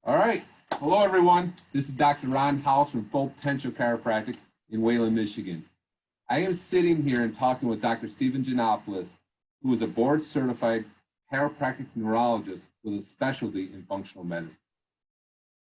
All right. Hello, everyone. This is Dr. Ron House from Full Potential Chiropractic in Wayland, Michigan. I am sitting here and talking with Dr. Stephen Geanopulos, who is a board-certified chiropractic neurologist with a specialty in functional medicine.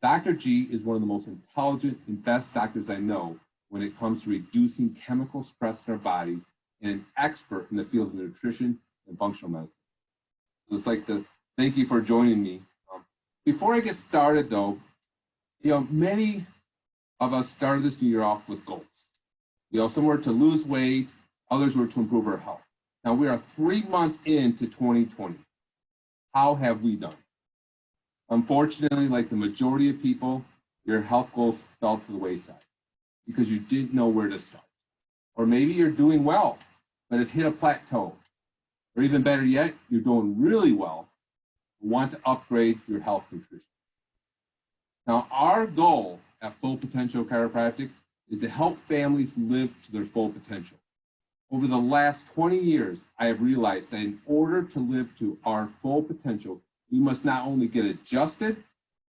Dr. G is one of the most intelligent and best doctors I know when it comes to reducing chemical stress in our bodies and an expert in the field of nutrition and functional medicine. So I'd like to thank you for joining me. Before I get started, though, many of us started this new year off with goals. Some were to lose weight, others were to improve our health. Now we are 3 months into 2020. How have we done? Unfortunately, like the majority of people, your health goals fell to the wayside because you didn't know where to start. Or maybe you're doing well, but it hit a plateau. Or even better yet, you're doing really well, and want to upgrade your health nutrition. Now, our goal at Full Potential Chiropractic is to help families live to their full potential. Over the last 20 years, I have realized that in order to live to our full potential, we must not only get adjusted,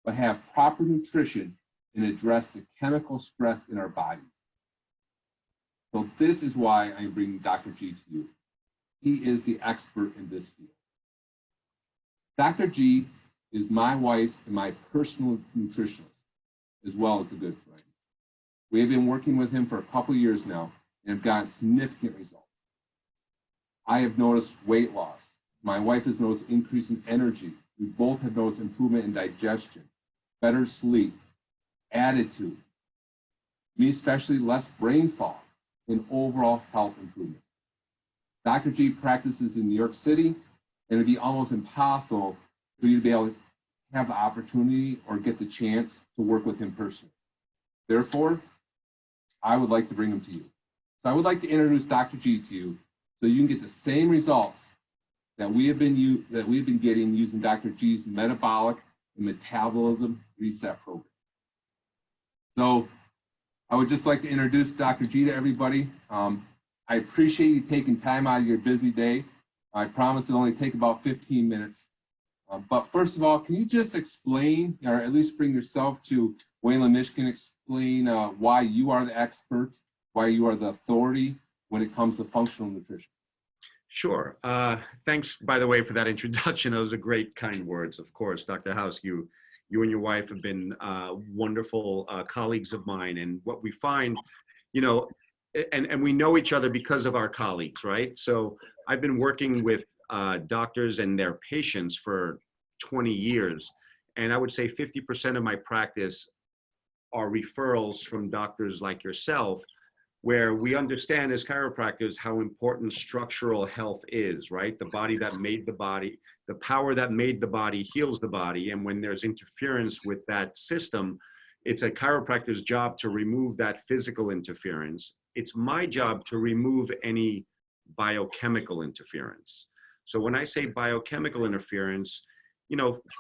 but have proper nutrition and address the chemical stress in our bodies. So this is why I'm bringing Dr. G to you. He is the expert in this field. Dr. G is my wife and my personal nutritionist, as well as a good friend. We have been working with him for a couple of years now and have gotten significant results. I have noticed weight loss. My wife has noticed increase in energy. We both have noticed improvement in digestion, better sleep, attitude, me especially less brain fog, and overall health improvement. Dr. G practices in New York City, and it'd be almost impossible for you to be able to have the opportunity or get the chance to work with him personally. Therefore, I would like to bring him to you. So I would like to introduce Dr. G to you so you can get the same results that we have been getting using Dr. G's Metabolic and Metabolism Reset Program. So I would just like to introduce Dr. G to everybody. I appreciate you taking time out of your busy day. I promise it'll only take about 15 minutes. But first of all, can you just explain, or at least bring yourself to Wayland, Michigan, explain why you are the expert, why you are the authority when it comes to functional nutrition? Sure. Thanks, by the way, for that introduction. Those are great, kind words, of course. Dr. House, you and your wife have been wonderful colleagues of mine. And what we find, and we know each other because of our colleagues, right? So I've been working with doctors and their patients for 20 years. And I would say 50% of my practice are referrals from doctors like yourself, where we understand as chiropractors how important structural health is, right? The body that made the body, the power that made the body heals the body. And when there's interference with that system, it's a chiropractor's job to remove that physical interference. It's my job to remove any biochemical interference. So when I say biochemical interference,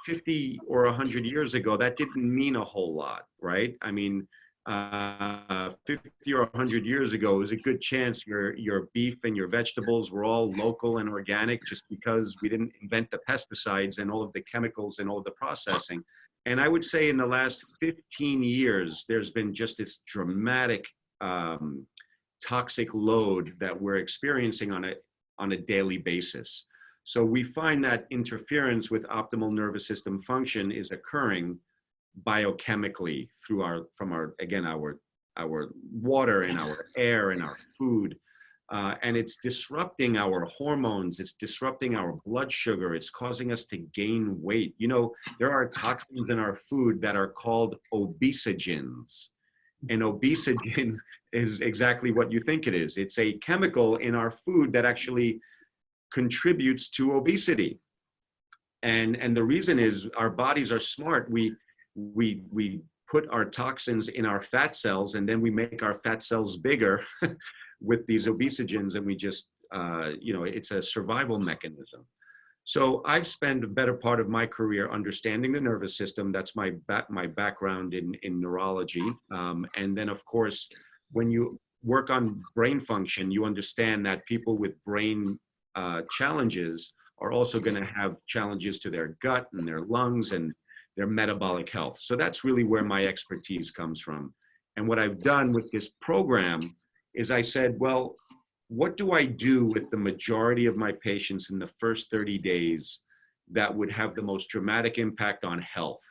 50 or 100 years ago, that didn't mean a whole lot, right? I mean, 50 or 100 years ago, it was a good chance your beef and your vegetables were all local and organic just because we didn't invent the pesticides and all of the chemicals and all of the processing. And I would say in the last 15 years, there's been just this dramatic toxic load that we're experiencing on a daily basis. So we find that interference with optimal nervous system function is occurring biochemically through our water and our air and our food. And it's disrupting our hormones, it's disrupting our blood sugar, it's causing us to gain weight. There are toxins in our food that are called obesogens. And obesogen is exactly what you think it is. It's a chemical in our food that actually contributes to obesity. And the reason is our bodies are smart. We put our toxins in our fat cells, and then we make our fat cells bigger with these obesogens, and we just, it's a survival mechanism. So I've spent a better part of my career understanding the nervous system. That's my background in neurology. And then, of course, when you work on brain function, you understand that people with brain challenges are also going to have challenges to their gut and their lungs and their metabolic health. So that's really where my expertise comes from. And what I've done with this program is I said, well, what do I do with the majority of my patients in the first 30 days that would have the most dramatic impact on health?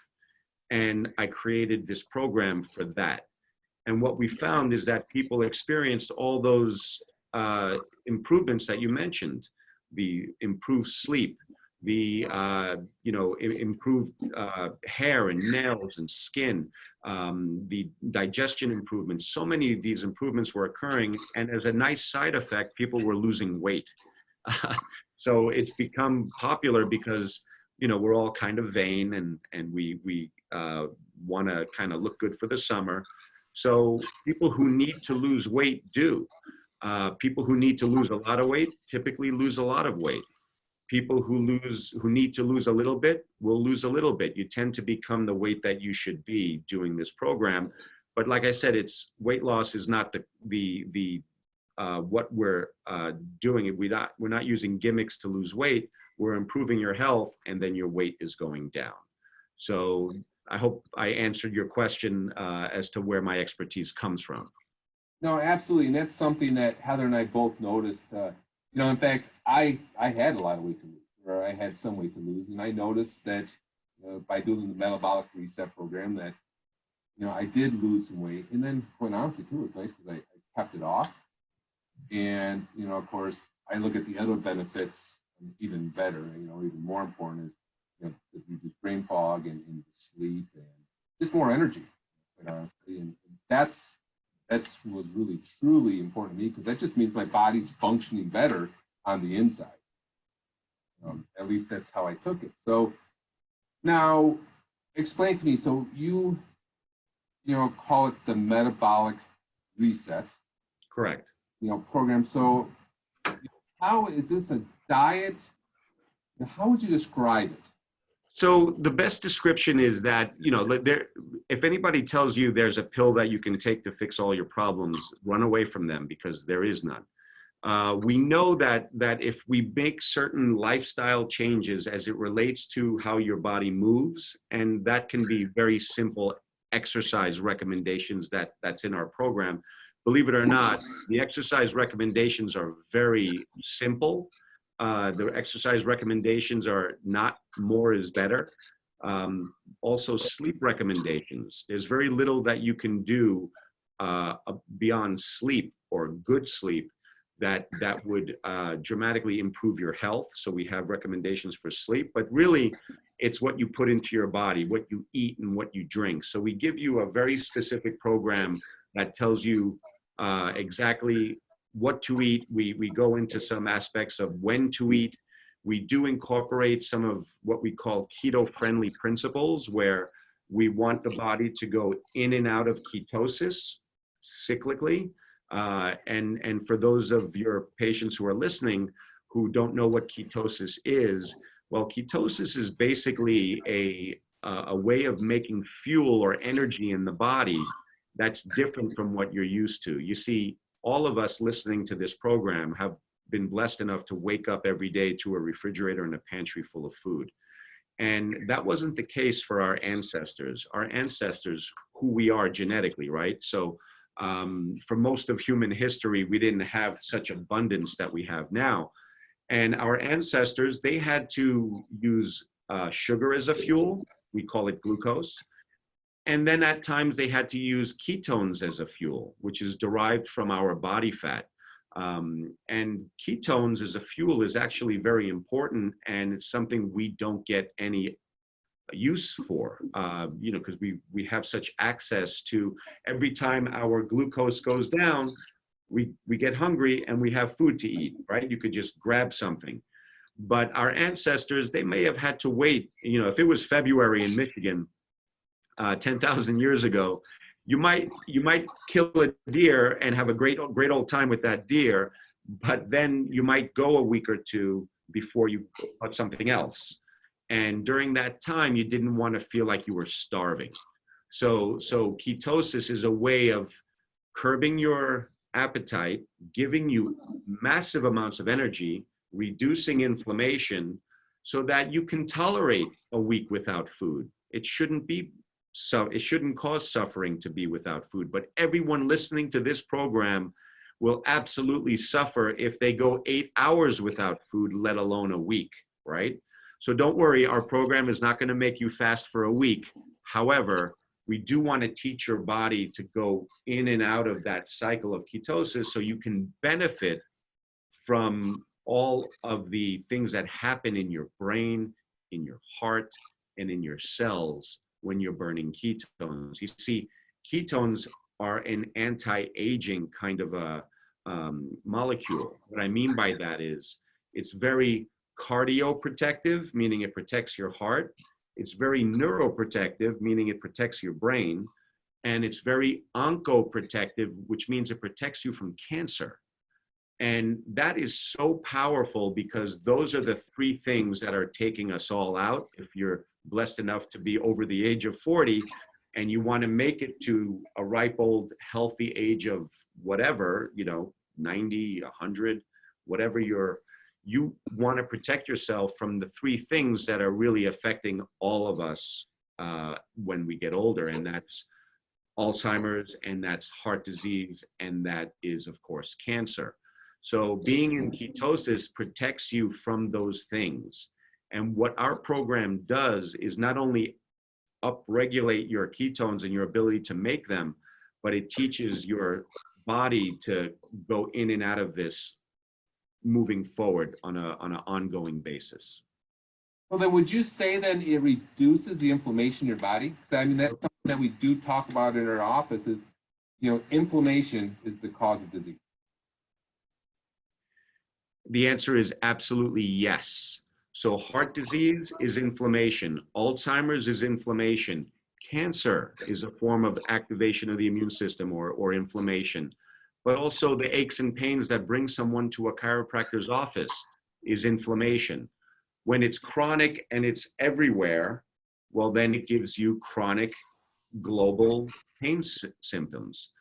And I created this program for that. And what we found is that people experienced all those improvements that you mentioned, the improved sleep, the improved hair and nails and skin, the digestion improvements. So many of these improvements were occurring, and as a nice side effect, people were losing weight. So it's become popular because we're all kind of vain, and we want to kind of look good for the summer. So people who need to lose weight do. People who need to lose a lot of weight typically lose a lot of weight. People who need to lose a little bit will lose a little bit. You tend to become the weight that you should be doing this program. But like I said, weight loss is not what we're doing. We're not using gimmicks to lose weight. We're improving your health, and then your weight is going down. So I hope I answered your question as to where my expertise comes from. No, absolutely. And that's something that Heather and I both noticed. In fact, I had a lot of weight to lose, or I had some weight to lose. And I noticed that by doing the Metabolic Reset Program that, I did lose some weight. And then, quite honestly, too, it was nice because I kept it off. And, of course, I look at the other benefits even better, even more important is, the reduced brain fog and sleep and just more energy, quite honestly. And that's was really, truly important to me because that just means my body's functioning better on the inside. At least that's how I took it. So now explain to me, so you call it the Metabolic Reset. Correct. Program. So how is this a diet? How would you describe it? So the best description is that, if anybody tells you there's a pill that you can take to fix all your problems, run away from them because there is none. We know that if we make certain lifestyle changes as it relates to how your body moves, and that can be very simple exercise recommendations that's in our program. Believe it or not, the exercise recommendations are very simple. The exercise recommendations are not more is better. Also sleep recommendations. There's very little that you can do beyond sleep or good sleep that would dramatically improve your health. So we have recommendations for sleep, but really it's what you put into your body, what you eat and what you drink. So we give you a very specific program that tells you exactly what to eat. We go into some aspects of when to eat. We do incorporate some of what we call keto-friendly principles, where we want the body to go in and out of ketosis cyclically. And for those of your patients who are listening who don't know what ketosis is, well, ketosis is basically a way of making fuel or energy in the body that's different from what you're used to. You see, all of us listening to this program have been blessed enough to wake up every day to a refrigerator and a pantry full of food. And that wasn't the case for our ancestors. Our ancestors, who we are genetically, right? So for most of human history, we didn't have such abundance that we have now. And our ancestors, they had to use sugar as a fuel. We call it glucose. And then at times they had to use ketones as a fuel, which is derived from our body fat. And ketones as a fuel is actually very important, and it's something we don't get any use for, because we have such access to. Every time our glucose goes down, we get hungry and we have food to eat, right? You could just grab something. But our ancestors, they may have had to wait. If it was February in Michigan, 10,000 years ago, you might kill a deer and have a great old time with that deer, but then you might go a week or two before you put something else. And during that time, you didn't want to feel like you were starving. So ketosis is a way of curbing your appetite, giving you massive amounts of energy, reducing inflammation, so that you can tolerate a week without food. It shouldn't be so, it shouldn't cause suffering to be without food. But everyone listening to this program will absolutely suffer if they go 8 hours without food, let alone a week, right? So don't worry, our program is not going to make you fast for a week. However, we do want to teach your body to go in and out of that cycle of ketosis so you can benefit from all of the things that happen in your brain, in your heart, and in your cells when you're burning ketones. You see, ketones are an anti-aging kind of a molecule. What I mean by that is it's very cardioprotective, meaning it protects your heart. It's very neuroprotective, meaning it protects your brain. And it's very oncoprotective, which means it protects you from cancer. And that is so powerful because those are the three things that are taking us all out. If you're blessed enough to be over the age of 40 and you want to make it to a ripe old healthy age of whatever, 90, 100, whatever you want to protect yourself from the three things that are really affecting all of us when we get older. And that's Alzheimer's, and that's heart disease, and that is, of course, cancer. So being in ketosis protects you from those things. And what our program does is not only upregulate your ketones and your ability to make them, but it teaches your body to go in and out of this moving forward on an ongoing basis. Well, then would you say then it reduces the inflammation in your body? Because I mean, that's something that we do talk about in our office is, inflammation is the cause of disease. The answer is absolutely yes. So heart disease is inflammation. Alzheimer's is inflammation. Cancer is a form of activation of the immune system or inflammation. But also the aches and pains that bring someone to a chiropractor's office is inflammation. When it's chronic and it's everywhere, well, then it gives you chronic global pain symptoms.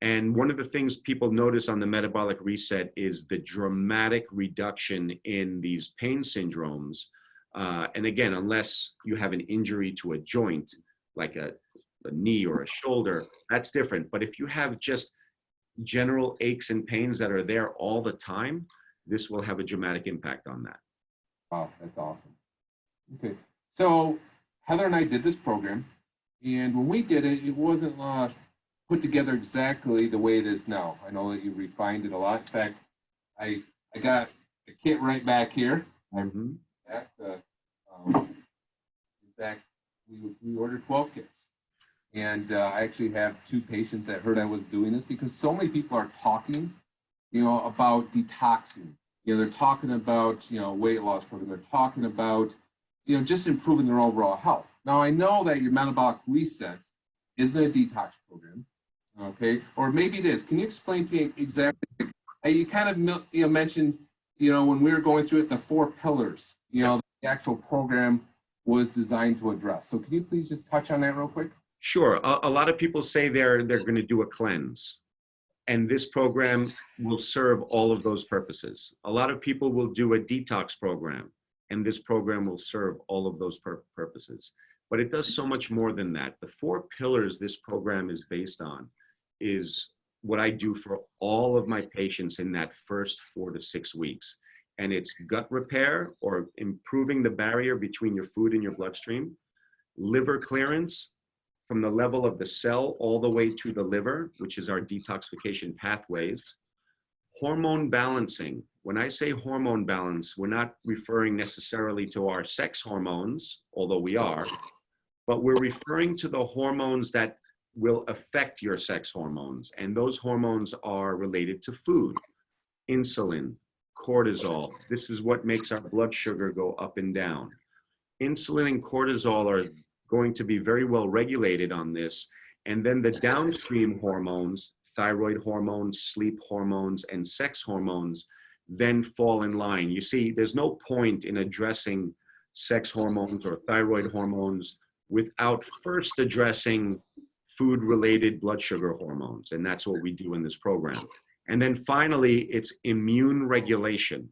And one of the things people notice on the metabolic reset is the dramatic reduction in these pain syndromes. And again, unless you have an injury to a joint, like a knee or a shoulder, that's different. But if you have just general aches and pains that are there all the time, this will have a dramatic impact on that. Wow, that's awesome. Okay, so Heather and I did this program, and when we did it, it wasn't put together exactly the way it is now. I know that you refined it a lot. In fact, I got a kit right back here. Mm-hmm. In fact, we ordered 12 kits. And I actually have 2 patients that heard I was doing this because so many people are talking, about detoxing. They're talking about, weight loss program. They're talking about, just improving their overall health. Now, I know that your metabolic reset isn't a detox program, okay? Or maybe it is. Can you explain to me exactly? You kind of, mentioned, when we were going through it, the 4 pillars, the actual program was designed to address. So can you please just touch on that real quick? Sure. A lot of people say they're going to do a cleanse, and this program will serve all of those purposes. A lot of people will do a detox program, and this program will serve all of those purposes. But it does so much more than that. The 4 pillars this program is based on is what I do for all of my patients in that first 4 to 6 weeks. And it's gut repair, or improving the barrier between your food and your bloodstream, liver clearance, from the level of the cell all the way to the liver, which is our detoxification pathways. Hormone balancing. When I say hormone balance, we're not referring necessarily to our sex hormones, although we are, but we're referring to the hormones that will affect your sex hormones. And those hormones are related to food, insulin, cortisol. This is what makes our blood sugar go up and down. Insulin and cortisol are going to be very well regulated on this. And then the downstream hormones, thyroid hormones, sleep hormones, and sex hormones, then fall in line. You see, there's no point in addressing sex hormones or thyroid hormones without first addressing food-related blood sugar hormones. And that's what we do in this program. And then finally, it's immune regulation.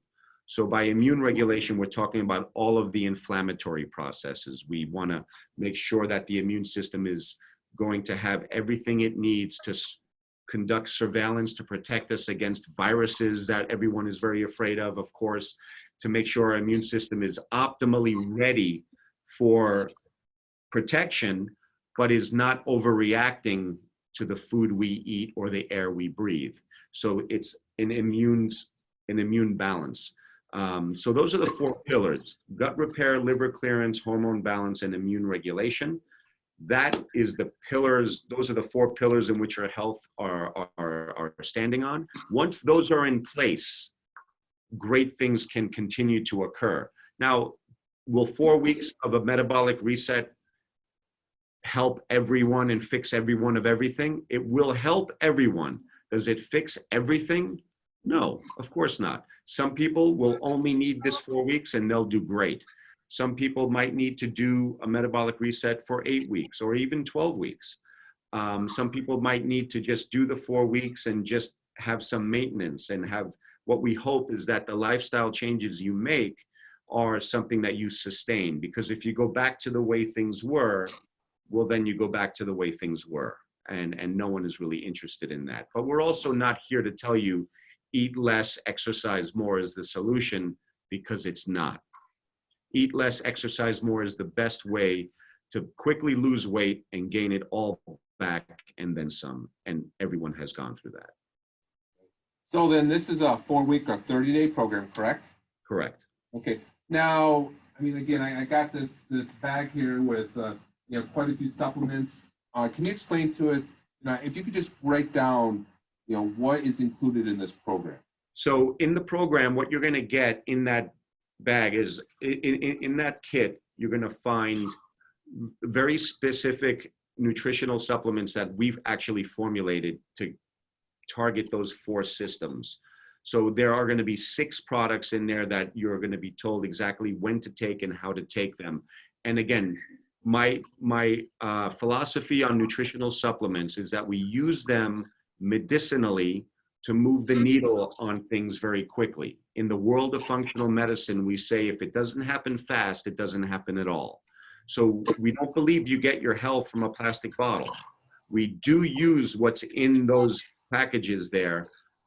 So by immune regulation, we're talking about all of the inflammatory processes. We want to make sure that the immune system is going to have everything it needs to conduct surveillance to protect us against viruses that everyone is very afraid of course, to make sure our immune system is optimally ready for protection, but is not overreacting to the food we eat or the air we breathe. So it's an immune balance. So those are the four pillars: gut repair, liver clearance, hormone balance, and immune regulation. That is the pillars. Those are the four pillars in which our health are standing on. Once those are in place, great things can continue to occur. Now, will 4 weeks of a metabolic reset help everyone and fix everyone of everything? It will help everyone. Does it fix everything? No, of course not. Some people will only need this 4 weeks and they'll do great. Some people might need to do a metabolic reset for 8 weeks or even 12 weeks. Some people might need to just do the 4 weeks and just have some maintenance and have, what we hope is that the lifestyle changes you make are something that you sustain. Because if you go back to the way things were, well, then you go back to the way things were. And no one is really interested in that. But we're also not here to tell you eat less, exercise more is the solution, because it's not. Eat less, exercise more is the best way to quickly lose weight and gain it all back and then some. And everyone has gone through that. So then this is a 4-week or 30-day program, correct? Correct. Okay. Now, I mean, again, I got this bag here with quite a few supplements. Can you explain to us, if you could just break down, what is included in this program? So in the program, what you're going to get in that bag is, in that kit, you're going to find very specific nutritional supplements that we've actually formulated to target those 4 systems. So there are going to be 6 products in there that you're going to be told exactly when to take and how to take them. And again, my philosophy on nutritional supplements is that we use them medicinally to move the needle on things very quickly. In the world of functional medicine, we say if it doesn't happen fast, it doesn't happen at all. So we don't believe you get your health from a plastic bottle. We do use what's in those packages there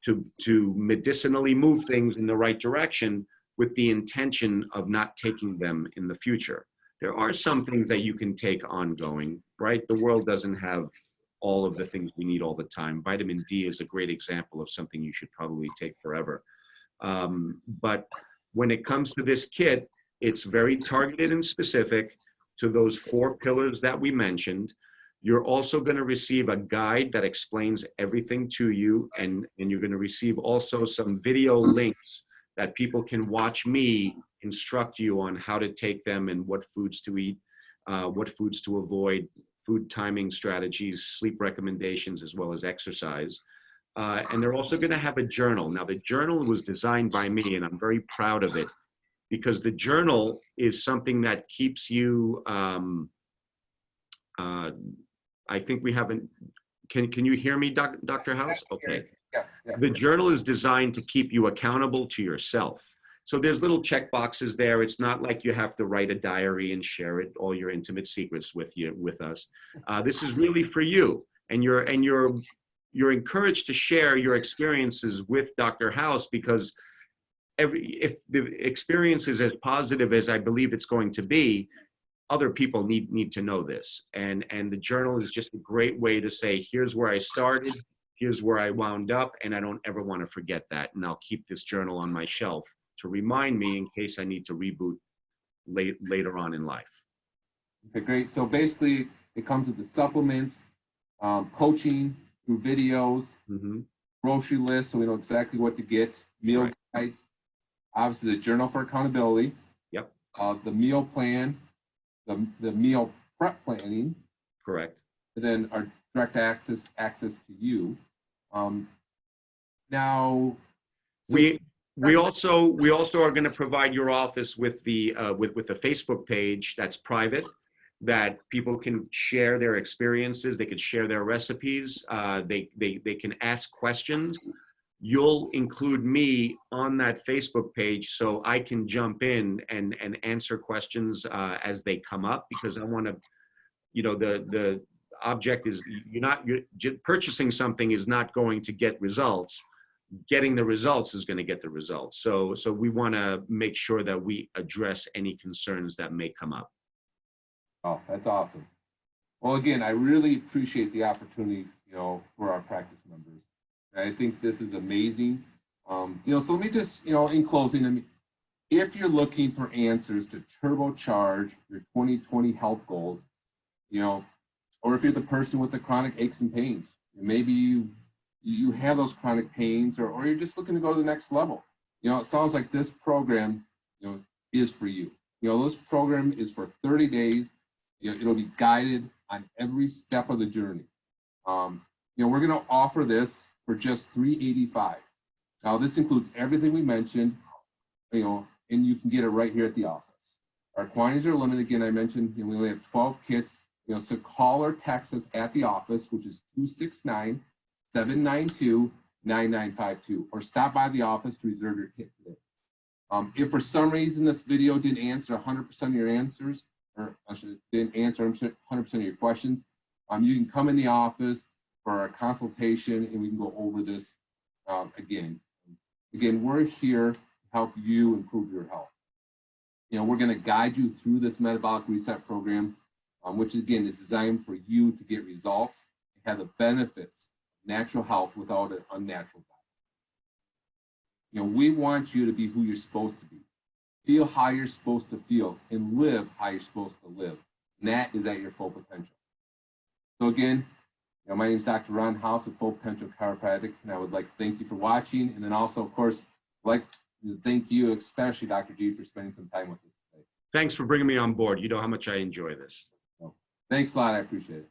to medicinally move things in the right direction with the intention of not taking them in the future. There are some things that you can take ongoing, right? The world doesn't have all of the things we need all the time. Vitamin D is a great example of something you should probably take forever. But when it comes to this kit, it's very targeted and specific to those 4 pillars that we mentioned. You're also going to receive a guide that explains everything to you, and you're going to receive also some video links that people can watch me instruct you on how to take them and what foods to eat, what foods to avoid, food timing strategies, sleep recommendations, as well as exercise. And they're also going to have a journal. Now, the journal was designed by me, and I'm very proud of it, because the journal is something that keeps you, I think we haven't, can you hear me, Dr. House? Okay. Yeah. The journal is designed to keep you accountable to yourself. So there's little check boxes there. It's not like you have to write a diary and share it, all your intimate secrets with us. This is really for you, and you're encouraged to share your experiences with Dr. House, because if the experience is as positive as I believe it's going to be, other people need to know this. And the journal is just a great way to say, here's where I started, here's where I wound up, and I don't ever want to forget that. And I'll keep this journal on my shelf to remind me in case I need to reboot later on in life. Okay, great. So basically, it comes with the supplements, coaching through videos, grocery list, so we know exactly what to get, meal guides, obviously the journal for accountability, Yep. The meal plan, the meal prep planning, Correct. and then our direct access to you. Now, so we also are going to provide your office with the with a Facebook page that's private, that people can share their experiences. They can share their recipes. They can ask questions. you'll include me on that Facebook page so I can jump in and answer questions as they come up, because I want to, you know, the object is purchasing something is not going to get results. Getting the results is going to get the results. So we want to make sure that we address any concerns that may come up. Oh, that's awesome. Well, again, I really appreciate the opportunity, you know, for our practice members. I think this is amazing. You know, so let me just, you know, in closing, I mean, if you're looking for answers to turbocharge your 2020 health goals, you know, or if you're the person with the chronic aches and pains, maybe you have those chronic pains, or you're just looking to go to the next level. You know, it sounds like this program, you know, is for you. You know, this program is for 30 days. You know, it'll be guided on every step of the journey. You know, we're going to offer this for just $385. Now, this includes everything we mentioned, you know, and you can get it right here at the office. Our quantities are limited. Again, I mentioned, you know, we only have 12 kits. You know, so call or text us at the office, which is 269-792-9952, or stop by the office to reserve your kit today. If for some reason this video didn't answer 100% of your answers, or didn't answer 100% of your questions, you can come in the office for a consultation and we can go over this again. Again, we're here to help you improve your health. You know, we're going to guide you through this Metabolic Reset Program, which again is designed for you to get results and have the benefits of natural health without an unnatural diet. You know, we want you to be who you're supposed to be, feel how you're supposed to feel, and live how you're supposed to live. And that is at your full potential. So again, you know, my name is Dr. Ron House with Full Potential Chiropractic, and I would like to thank you for watching, and then also, of course, I'd like to thank you, especially Dr. G, for spending some time with us today. Thanks for bringing me on board. You know how much I enjoy this. So, thanks a lot. I appreciate it.